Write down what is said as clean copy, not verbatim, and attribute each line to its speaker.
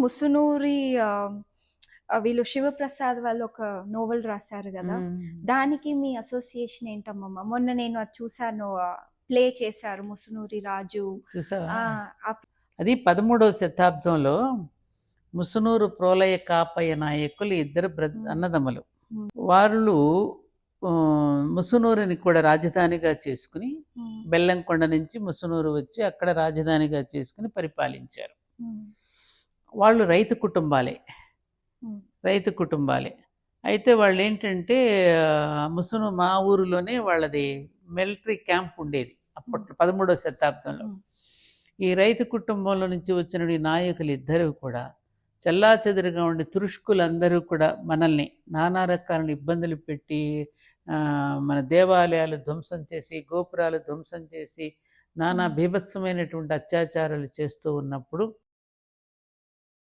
Speaker 1: ముసునూరి వీళ్ళు శివప్రసాద్ వాళ్ళు ఒక నోవెల్ రాశారు కదా,
Speaker 2: ఉమ్.
Speaker 1: దానికి మీ అసోసియేషన్ ఏంటమ్మమ్మ? మొన్న నేను అది చూసాను, ప్లే చేశారు ముసునూరి రాజు.
Speaker 2: చూసావా?
Speaker 1: ఆ
Speaker 2: అది 13వ శతాబ్దంలో ముసునూరు ప్రోలయ కాపయ్య నాయకులు ఇద్దరు అన్నదమ్ములు. వాళ్ళు ముసునూరుని కూడా రాజధానిగా చేసుకుని బెల్లంకొండ నుంచి ముసునూరు వచ్చి అక్కడ రాజధానిగా చేసుకుని పరిపాలించారు. వాళ్ళు రైతు కుటుంబాలే. అయితే వాళ్ళు ఏంటంటే మా ఊరిలోనే వాళ్ళది మిలిటరీ క్యాంప్ ఉండేది అప్పట్లో 13వ శతాబ్దంలో. ఈ రైతు కుటుంబంలో నుంచి వచ్చిన ఈ నాయకులు ఇద్దరు కూడా చెల్లాచెదురుగా ఉండి తురుష్కులందరూ కూడా మనల్ని నానా రకాల ఇబ్బందులు పెట్టి మన దేవాలయాలు ధ్వంసం చేసి, గోపురాలు ధ్వంసం చేసి, నానా బీభత్సమైనటువంటి అత్యాచారాలు చేస్తూ ఉన్నప్పుడు